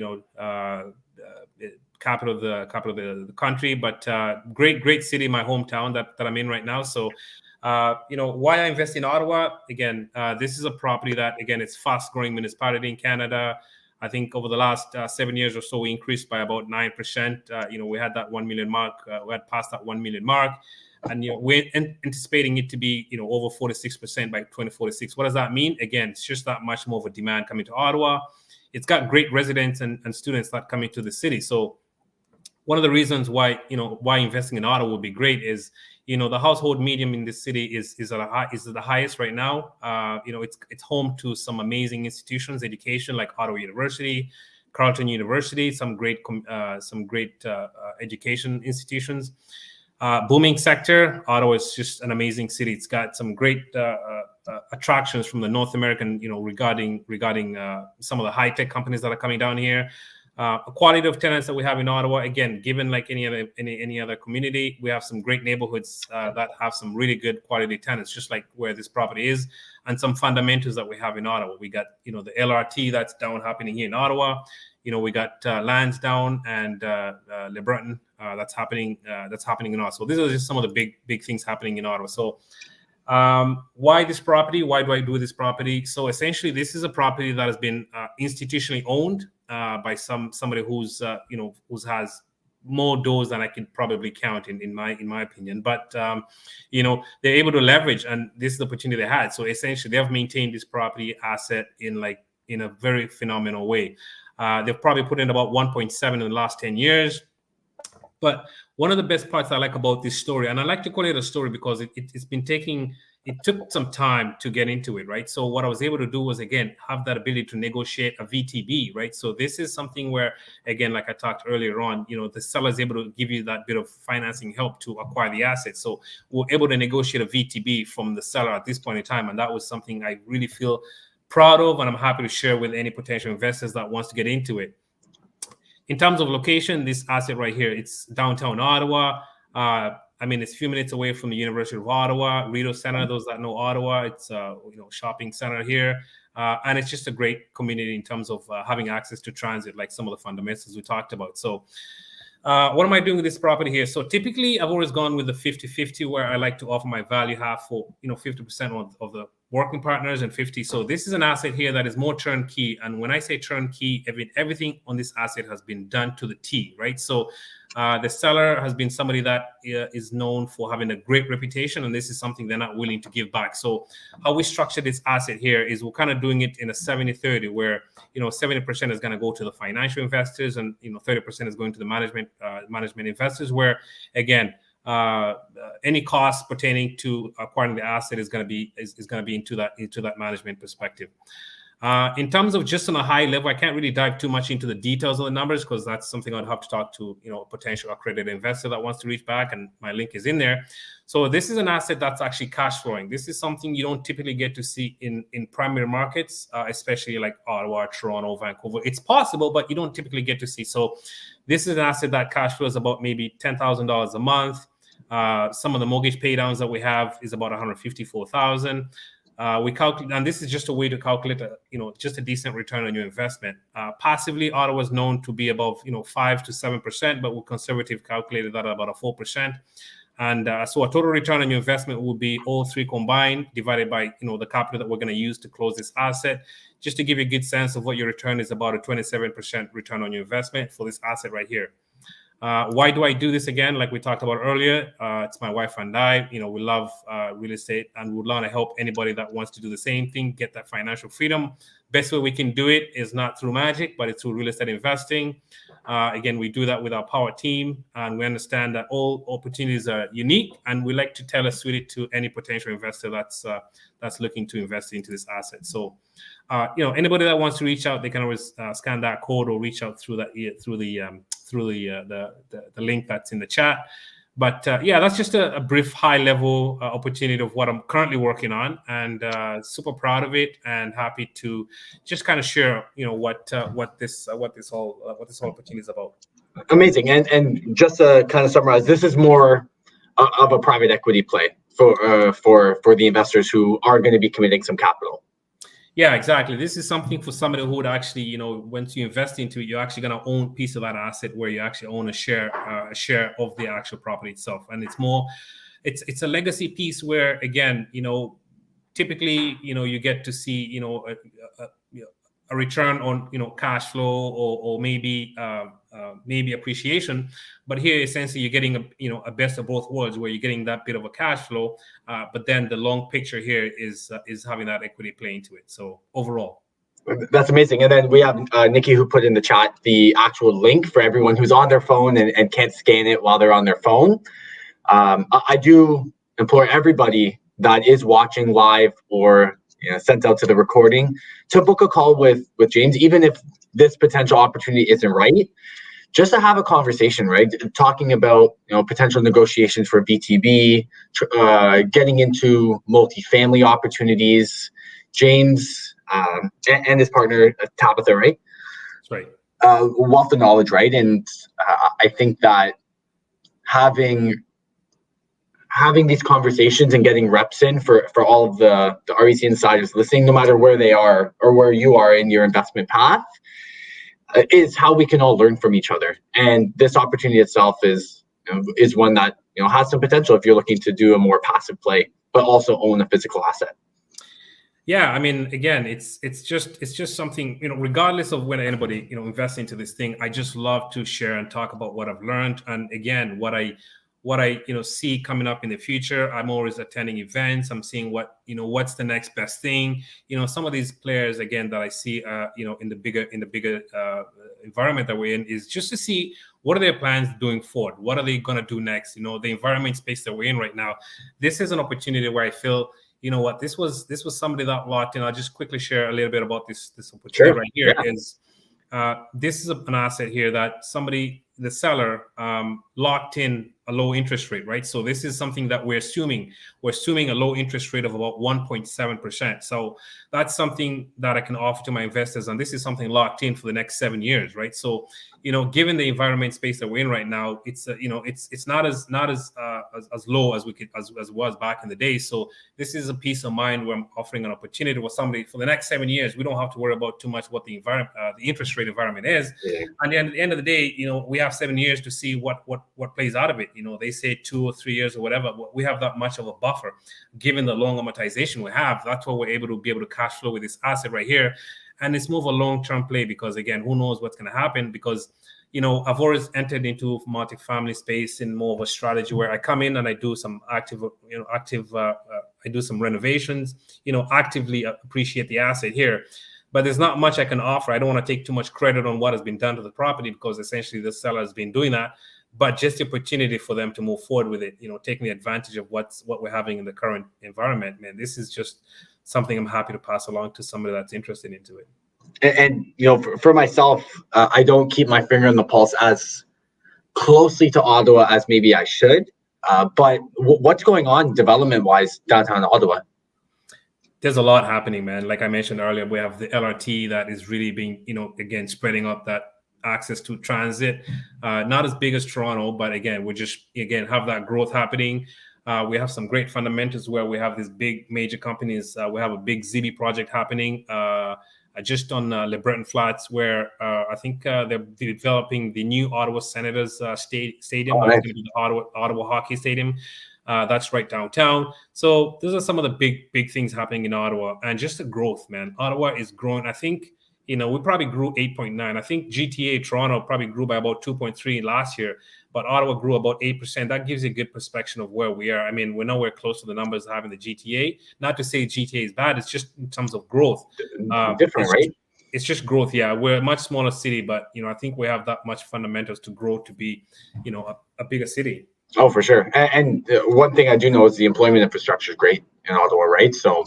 Capital of the country, but great city, my hometown that I'm in right now. So, why I invest in Ottawa? Again, this is a property that, again, it's fast-growing municipality in Canada. I think over the last 7 years or so, we increased by about 9%. We had that 1 million mark. We had passed that 1 million mark, and we're anticipating it to be over 46% by 2046. What does that mean? Again, it's just that much more of a demand coming to Ottawa. It's got great residents and students that come into the city. So one of the reasons why investing in Ottawa would be great is the household medium in this city is at the highest right now. It's home to some amazing institutions, education, like Ottawa University, Carleton University, some great education institutions. Booming sector. Ottawa is just an amazing city. It's got some great attractions from the North American, regarding some of the high tech companies that are coming down here. A quality of tenants that we have in Ottawa, again, given like any other community, we have some great neighborhoods that have some really good quality tenants, just like where this property is, and some fundamentals that we have in Ottawa. We got the LRT that's down happening here in Ottawa. We got Lansdowne and Le Breton that's happening in Ottawa. So these are just some of the big things happening in Ottawa. So why this property? Why do I do this property? So essentially, this is a property that has been institutionally owned by somebody who's has more doors than I can probably count in my opinion. But they're able to leverage, and this is the opportunity they had. So essentially, they have maintained this property asset in a very phenomenal way. They've probably put in about 1.7 in the last 10 years. But one of the best parts I like about this story, and I like to call it a story because it took some time to get into it, right? So what I was able to do was, again, have that ability to negotiate a VTB, right? So this is something where, again, like I talked earlier on, the seller is able to give you that bit of financing help to acquire the asset. So we're able to negotiate a VTB from the seller at this point in time. And that was something I really feel proud of, and I'm happy to share with any potential investors that wants to get into it. In terms of location, this asset right here, it's downtown Ottawa. It's a few minutes away from the University of Ottawa, Rideau Center. Those that know Ottawa, it's shopping center here, and it's just a great community in terms of having access to transit, like some of the fundamentals we talked about. So What am I doing with this property here? So typically, I've always gone with the 50-50, where I like to offer my value half for 50% of the working partners and 50. So this is an asset here that is more turnkey. And when I say turnkey, everything on this asset has been done to the T, right? So the seller has been somebody that is known for having a great reputation, and this is something they're not willing to give back. So how we structure this asset here is we're kind of doing it in a 70-30, where 70% is going to go to the financial investors, and 30% is going to the management investors, where again, any cost pertaining to acquiring the asset is going to be into that management perspective. In terms of just on a high level, I can't really dive too much into the details of the numbers, because that's something I'd have to talk to a potential accredited investor that wants to reach back, and my link is in there. So this is an asset that's actually cash flowing. This is something you don't typically get to see in primary markets, especially like Ottawa, Toronto, Vancouver. It's possible, but you don't typically get to see. So this is an asset that cash flows about maybe $10,000 a month. Some of the mortgage pay downs that we have is about $154,000. We calculate, and this is just a way to calculate, just a decent return on your investment. Passively, Ottawa is known to be above, 5 to 7%, but we conservative calculated that at about a 4%. And so a total return on your investment will be all three combined, divided by, the capital that we're going to use to close this asset. Just to give you a good sense of what your return is, about a 27% return on your investment for this asset right here. Why do I do this again? Like we talked about earlier, it's my wife and I. We love real estate, and we want to help anybody that wants to do the same thing, get that financial freedom. Best way we can do it is not through magic, but it's through real estate investing. Again, we do that with our power team, and we understand that all opportunities are unique, and we like to tailor suit it to any potential investor that's looking to invest into this asset. So, anybody that wants to reach out, they can always scan that code or reach out through the link that's in the chat. But that's just a brief high-level opportunity of what I'm currently working on, and super proud of it, and happy to just kind of share, what this whole opportunity is about. Amazing, and just to kind of summarize, this is more of a private equity play for the investors who are going to be committing some capital. Yeah, exactly. This is something for somebody who would actually, once you invest into it, you're actually going to own a piece of that asset, where you actually own a share of the actual property itself. And it's a legacy piece where, again, typically, you get to see, a return on, cash flow or maybe appreciation. But here, essentially, you're getting a best of both worlds, where you're getting that bit of a cash flow, but then the long picture here is having that equity play into it. So overall, that's amazing. And then we have Nikki, who put in the chat the actual link for everyone who's on their phone and can't scan it while they're on their phone. I do implore everybody that is watching live or sent out to the recording to book a call with James, even if this potential opportunity isn't right, just to have a conversation, right? Talking about potential negotiations for VTB, getting into multifamily opportunities. James and his partner Tabitha, right? That's right. Wealth of knowledge, right? And I think that having these conversations and getting reps in for all of the REC insiders listening, no matter where they are or where you are in your investment path, is how we can all learn from each other. And this opportunity itself is one that has some potential if you're looking to do a more passive play, but also own a physical asset. Yeah, I mean, again, it's just something, regardless of when anybody invests into this thing, I just love to share and talk about what I've learned, and again, what I see coming up in the future. I'm always attending events. I'm seeing what's the next best thing. Some of these players, again, that I see in the bigger environment that we're in, is just to see what are their plans going forward. What are they going to do next? The environment space that we're in right now. This is an opportunity where I feel, this was somebody that locked in. I'll just quickly share a little bit about this opportunity right here. Yeah. This is an asset here that the seller locked in a low interest rate, right? So this is something that we're assuming. We're assuming a low interest rate of about 1.7%. So that's something that I can offer to my investors, and this is something locked in for the next 7 years, right? So, given the environment space that we're in right now, it's it's not as low as we could as it was back in the day. So this is a peace of mind where I'm offering an opportunity with somebody for the next 7 years. We don't have to worry about too much what the environment, the interest rate environment is. Yeah. And then at the end of the day, we have 7 years to see what plays out of it. They say 2 or 3 years or whatever. We have that much of a buffer, given the long amortization we have. That's why we're able to cash flow with this asset right here. And it's more of a long-term play because, again, who knows what's going to happen? Because, I've always entered into multifamily space in more of a strategy where I come in and I do some I do some renovations, actively appreciate the asset here. But there's not much I can offer. I don't want to take too much credit on what has been done to the property because essentially the seller has been doing that. But just the opportunity for them to move forward with it, taking advantage of what we're having in the current environment, man, this is just something I'm happy to pass along to somebody that's interested into it. And for myself, I don't keep my finger on the pulse as closely to Ottawa as maybe I should. But what's going on development-wise downtown Ottawa? There's a lot happening, man. Like I mentioned earlier, we have the LRT that is really being, again, spreading up that access to transit. Not as big as Toronto, but again, we just, have that growth happening. We have some great fundamentals where we have these big major companies. We have a big ZB project happening just on Le Breton Flats, where I think they're developing the new Ottawa Senators stadium. Oh, nice. It's going to be the Ottawa Hockey Stadium. That's right downtown. So those are some of the big things happening in Ottawa, and just the growth, man. Ottawa is growing. I think, we probably grew 8.9. I think GTA Toronto probably grew by about 2.3 last year, but Ottawa grew about 8%. That gives you a good perspective of where we are. I mean, we're nowhere close to the numbers having the GTA. Not to say GTA is bad. It's just in terms of growth. Different, right? It's just growth. Yeah, we're a much smaller city, but I think we have that much fundamentals to grow to be, a bigger city. Oh, for sure. And one thing I do know is the employment infrastructure is great in Ottawa, right? So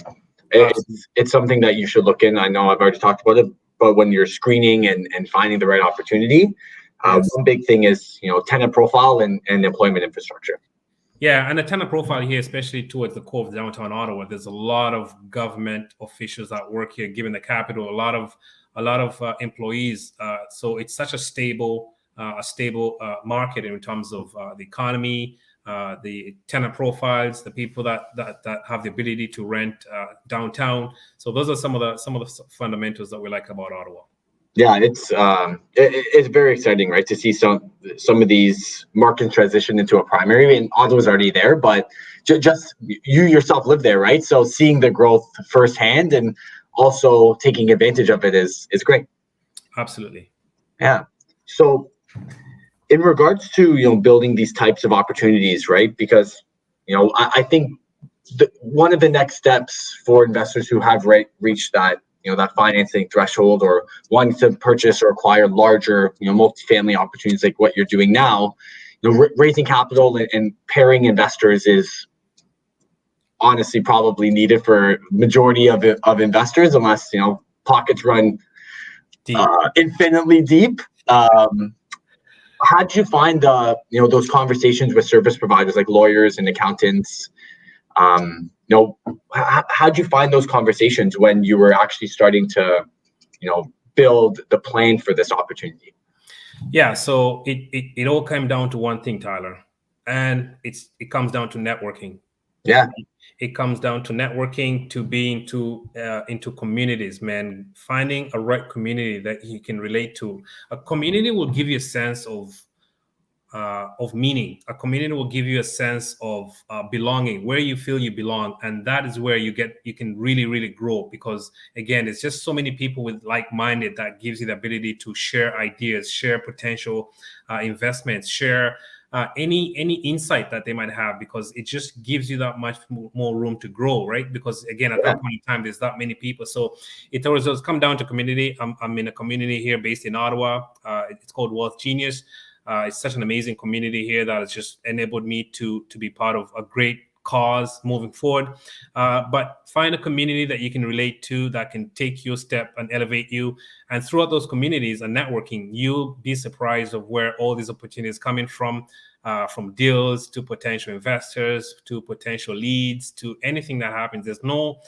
it's something that you should look in. I know I've already talked about it, but when you're screening and finding the right opportunity, yes. One big thing is, tenant profile and employment infrastructure. Yeah, and the tenant profile here, especially towards the core of downtown Ottawa, there's a lot of government officials that work here, given the capital, a lot of employees. So it's such a stable market in terms of the economy, the tenant profiles, the people that have the ability to rent downtown. So those are some of the fundamentals that we like about Ottawa. Yeah, it's very exciting, right, to see some of these markets transition into a primary. I mean, Ottawa's already there, but just you yourself live there, right? So seeing the growth firsthand and also taking advantage of it is great. Absolutely. Yeah. So in regards to building these types of opportunities, right? Because I think one of the next steps for investors who have reached that that financing threshold or wanting to purchase or acquire larger multifamily opportunities like what you're doing now, raising capital and pairing investors is honestly probably needed for majority of investors, unless pockets run deep. Infinitely deep. How'd you find those conversations with service providers like lawyers and accountants? How'd you find those conversations when you were actually starting to build the plan for this opportunity? Yeah, so it all came down to one thing, Tyler, and it comes down to networking. Yeah, it comes down to networking, to being into communities, man. Finding a right community that you can relate to. A community will give you a sense of meaning. A community will give you a sense of belonging, where you feel you belong, and that is where you can really, really grow. Because again, it's just so many people with like-minded that gives you the ability to share ideas, share potential investments, share any insight that they might have, because it just gives you that much more room to grow, right? Because again, at that point in time, there's that many people. So it always does come down to community. I'm in a community here based in Ottawa. It's called Wealth Genius. It's such an amazing community here that has just enabled me to be part of a great cause moving forward. But find a community that you can relate to, that can take you a step and elevate you. And throughout those communities and networking, you'll be surprised of where all these opportunities coming from deals to potential investors, to potential leads, to anything that happens. There's no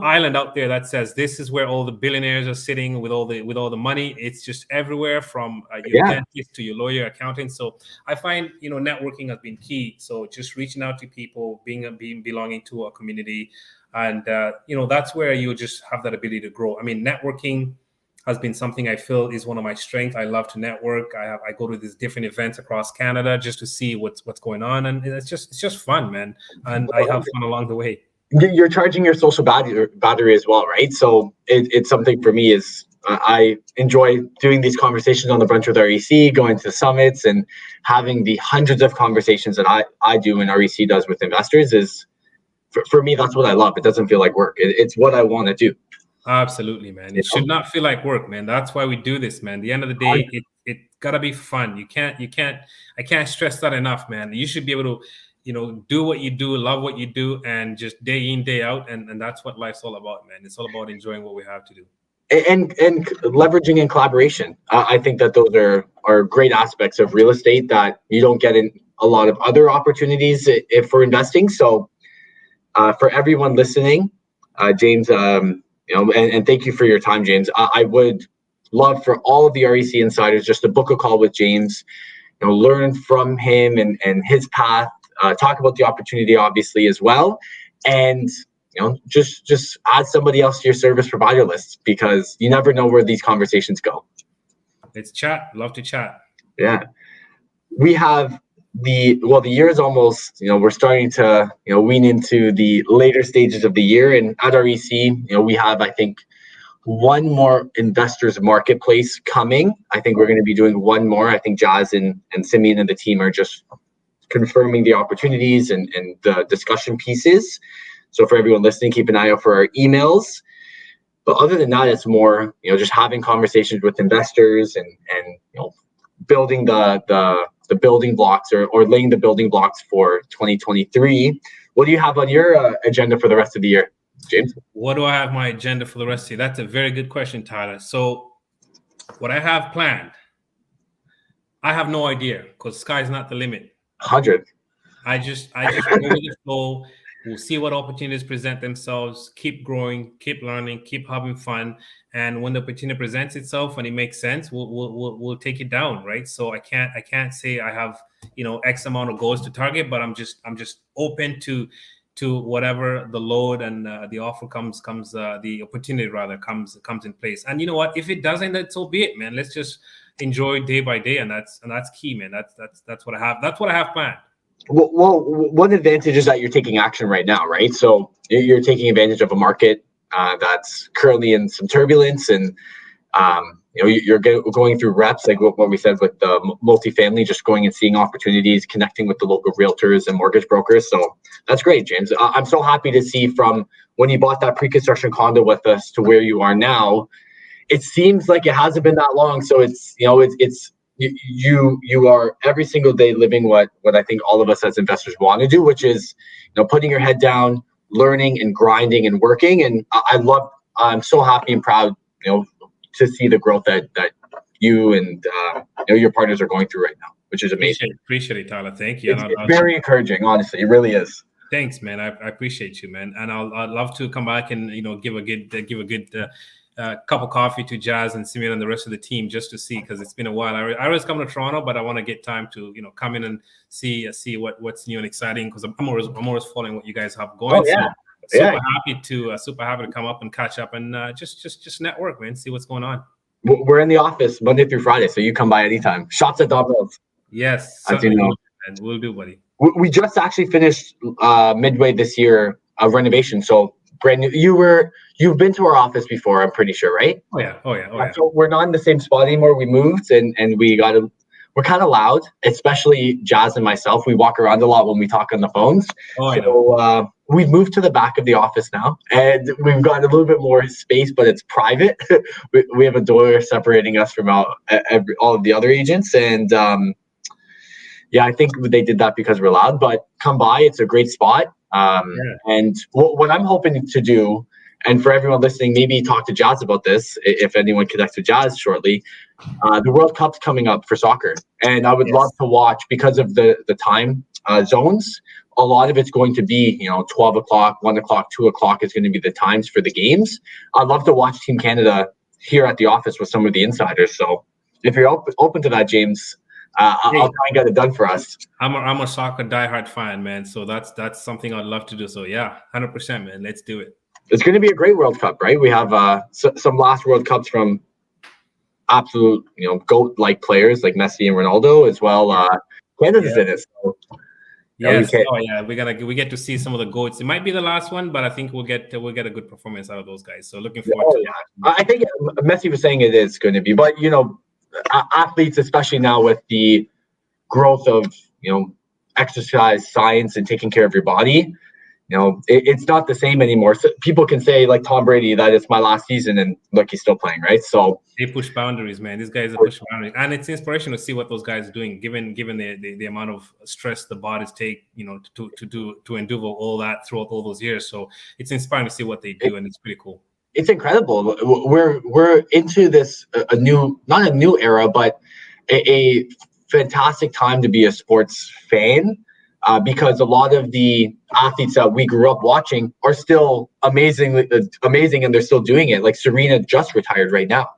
island out there that says this is where all the billionaires are sitting with all the money. It's just everywhere, from your dentist to your lawyer, accountant. So I find networking has been key. So just reaching out to people, being belonging to a community, and that's where you just have that ability to grow. I mean, networking has been something I feel is one of my strengths. I love to network. I go to these different events across Canada just to see what's going on, and it's just fun, man. And I have fun along the way. You're charging your social battery as well, right? So it's something for me is I enjoy doing these conversations on the Brunch with REC, going to summits and having the hundreds of conversations that I do and REC does with investors. Is for me, that's what I love. It doesn't feel like work. It's what I want to do. Absolutely, man. It should not feel like work, man. That's why we do this, man. At the end of the day, it gotta be fun. I can't stress that enough, man. You should be able to do what you do, love what you do, and just day in, day out. And that's what life's all about, man. It's all about enjoying what we have to do. And leveraging and collaboration. I think that those are great aspects of real estate that you don't get in a lot of other opportunities for investing. So for everyone listening, James, and thank you for your time, James. I would love for all of the REC insiders just to book a call with James, learn from him and his path. Talk about the opportunity, obviously, as well, and just add somebody else to your service provider list, because you never know where these conversations go. It's chat. Love to chat. Yeah, we have the year is almost. We're starting to wean into the later stages of the year, and at REC, we have, I think, one more investors marketplace coming. I think we're going to be doing one more. I think Jazz and Simeon and the team are just confirming the opportunities and the discussion pieces. So for everyone listening, keep an eye out for our emails. But other than that, it's more, just having conversations with investors and building the building blocks or laying the building blocks for 2023. What do you have on your agenda for the rest of the year, James? What do I have my agenda for the rest of the year? That's a very good question, Tyler. So what I have planned, I have no idea, because sky's not the limit. 100. I just go with the flow. We'll see what opportunities present themselves. Keep growing, keep learning, keep having fun. And when the opportunity presents itself and it makes sense, we'll take it down, right? So I can't say I have X amount of goals to target, but I'm just open to whatever the load and the offer comes the opportunity rather comes in place. And you know what? If it doesn't, then so be it, man. Let's just enjoy day by day, and that's key, man. That's what I have. That's what I have planned. Well, one advantage is that you're taking action right now, right? So you're taking advantage of a market that's currently in some turbulence, and you're going through reps, like what we said with the multifamily, just going and seeing opportunities, connecting with the local realtors and mortgage brokers. So that's great, James. I'm so happy to see from when you bought that pre-construction condo with us to where you are now. It seems like it hasn't been that long. So it's you are every single day living what I think all of us as investors want to do, which is putting your head down, learning and grinding and working. And I'm so happy and proud to see the growth that you and your partners are going through right now, which is amazing. Appreciate it, Tyler. Thank you. It's very encouraging, honestly. It really is. Thanks, man. I appreciate you, man. And I'd love to come back and give a good cup of coffee to Jazz and Simeon and the rest of the team, just to see, because it's been a while. I always come to Toronto, but I want to get time to come in and see what's new and exciting, because I'm always following what you guys have going. Oh, yeah. So super happy to come up and catch up and just network, man. See what's going on. We're in the office Monday through Friday, so you come by anytime. Shots at Domino's. Yes, as you know. And we'll do, buddy. We just actually finished midway this year a renovation, so brand new. You've been to our office before, I'm pretty sure, right? Oh yeah. So we're not in the same spot anymore. We moved, and we're kind of loud, especially Jazz and myself. We walk around a lot when we talk on the phones. So we've moved to the back of the office now, and we've got a little bit more space, but it's private. we have a door separating us from all of the other agents, and Yeah, I think they did that because we're loud, but come by. It's a great spot. And what I'm hoping to do, and for everyone listening, maybe talk to Jazz about this, if anyone connects with Jazz shortly. The World Cup's coming up for soccer, and I would love to watch because of the time zones. A lot of it's going to be, 12 o'clock, 1 o'clock, 2 o'clock is going to be the times for the games. I'd love to watch Team Canada here at the office with some of the insiders. So if you're open to that, James, I'll try and get it done for us. I'm a soccer diehard fan, man. So that's something I'd love to do. So yeah, 100%, man. Let's do it. It's going to be a great World Cup, right? We have some last World Cups from absolute, GOAT-like players like Messi and Ronaldo as well. Canada's in it. So, yes. We get to see some of the GOATs. It might be the last one, but I think we'll get a good performance out of those guys. So looking forward to that. I think Messi was saying it is going to be, but athletes, especially now with the growth of exercise science and taking care of your body, it's not the same anymore. So people can say, like Tom Brady, that it's my last season, and look, he's still playing, right? So they push boundaries, man. These guys are pushing boundaries, and it's inspirational to see what those guys are doing, given the amount of stress the bodies take, to endure all that throughout all those years. So it's inspiring to see what they do, and it's pretty cool. It's incredible. We're into this not a new era, but a fantastic time to be a sports fan. Because a lot of the athletes that we grew up watching are still amazing, and they're still doing it. Like Serena just retired right now,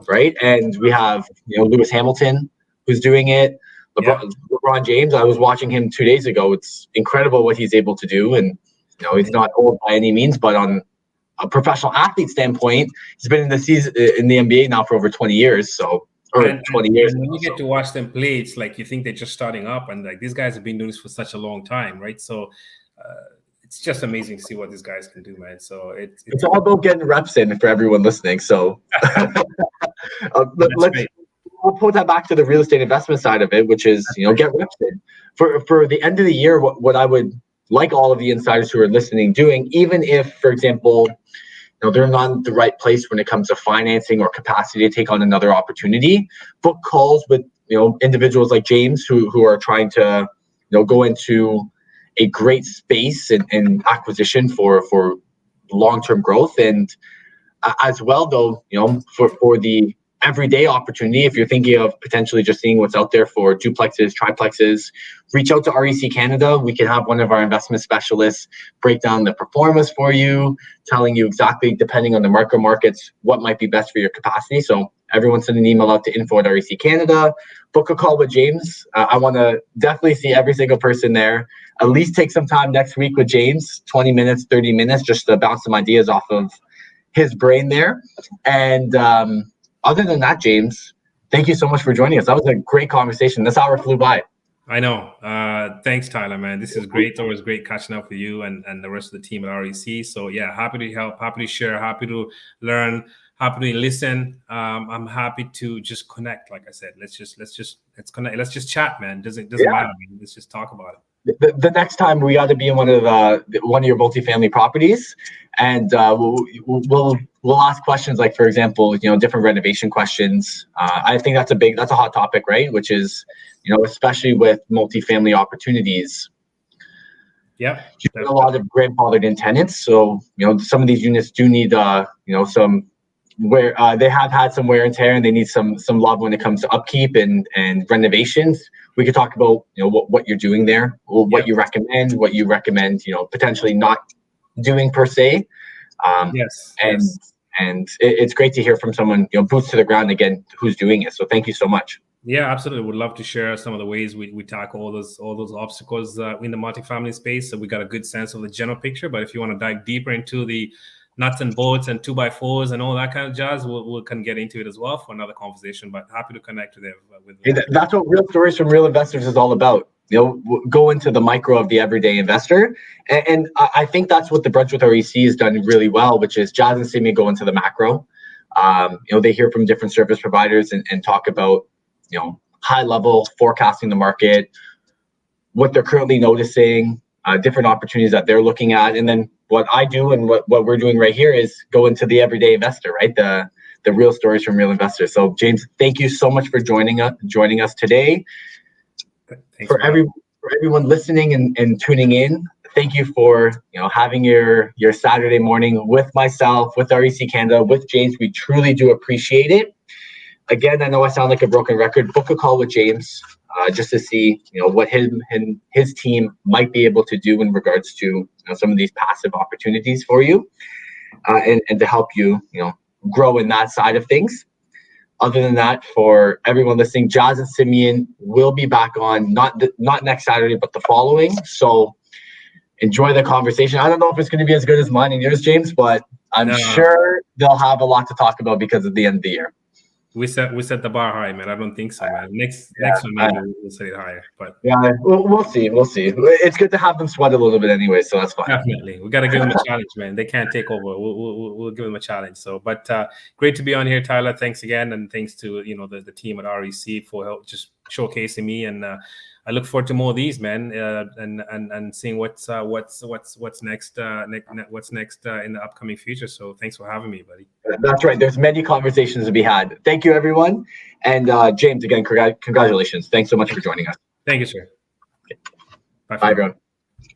right? And we have Lewis Hamilton who's doing it. LeBron James. I was watching him 2 days ago. It's incredible what he's able to do, and he's not old by any means. But on a professional athlete standpoint, he's been in the NBA now for over 20 years. So. Or 20 years. And when you get to watch them play, it's like you think they're just starting up, and like these guys have been doing this for such a long time, right? So it's just amazing to see what these guys can do, man. So it's all about getting reps in for everyone listening. So we'll put that back to the real estate investment side of it, which is get reps in for the end of the year. What I would like all of the insiders who are listening doing, even if, for example, they're not in the right place when it comes to financing or capacity to take on another opportunity, book calls with individuals like James who are trying to go into a great space and acquisition for long-term growth. And as well, though, for the everyday opportunity, if you're thinking of potentially just seeing what's out there for duplexes, triplexes, reach out to REC Canada. We can have one of our investment specialists break down the performance for you, telling you exactly, depending on the markets, what might be best for your capacity. So everyone send an email out to info@REC Canada. Book a call with James. I want to definitely see every single person there. At least take some time next week with James, 20 minutes, 30 minutes, just to bounce some ideas off of his brain there. And other than that, James, thank you so much for joining us. That was a great conversation. This hour flew by. I know. Thanks, Tyler, man. This is great. It's always great catching up with you and the rest of the team at REC. So yeah, happy to help, happy to share, happy to learn, happy to listen. I'm happy to just connect. Like I said, let's connect. Let's just chat, man. Doesn't matter. Let's just talk about it. The next time we got to be in one of your multifamily properties, and we'll ask questions like, for example, different renovation questions. I think that's a hot topic, right? Which is, especially with multifamily opportunities. Yeah, a lot of grandfathered in tenants, so some of these units do need some where they have had some wear and tear, and they need some love when it comes to upkeep and renovations. We could talk about what you're doing there, or what you recommend, potentially not doing per se. And it's great to hear from someone boots to the ground again who's doing it. So thank you so much. Yeah, absolutely. Would love to share some of the ways we tackle all those obstacles in the multifamily space, so we got a good sense of the general picture. But if you want to dive deeper into the nuts and bolts and 2x4s and all that kind of jazz, we'll can get into it as well for another conversation. But happy to connect with them. That's what Real Stories from Real Investors is all about. Go into the micro of the everyday investor, and I think that's what the Brunch with REC has done really well, which is Jazz and Simi go into the macro. They hear from different service providers and talk about high level forecasting the market, what they're currently noticing, different opportunities that they're looking at, and then what I do and what we're doing right here is go into the everyday investor, right? The real stories from real investors. So James, thank you so much for joining us today. Thanks For everyone listening and tuning in, thank you for having your Saturday morning with myself, with REC Canada, with James. We truly do appreciate it. Again, I know I sound like a broken record. Book a call with James just to see what him and his team might be able to do in regards to some of these passive opportunities for you, and to help you grow in that side of things. Other than that, for everyone listening, Jazz and Simeon will be back on not next Saturday, but the following. So enjoy the conversation. I don't know if it's going to be as good as mine and yours, James, but I'm sure they'll have a lot to talk about because of the end of the year. We set the bar high, man. I don't think so, man. Next one maybe we'll set it higher, but we'll see. It's good to have them sweat a little bit anyway, so that's fine. Definitely, we got to give them a challenge, man. They can't take over. We'll give them a challenge. So, but great to be on here, Tyler. Thanks again, and thanks to the team at REC for help just showcasing me, and I look forward to more of these, man, and seeing what's next in the upcoming future. So thanks for having me, buddy. That's right. There's many conversations to be had. Thank you, everyone. And James, again, congratulations. Thanks so much for joining us. Thank you, sir. Okay. Bye, everyone.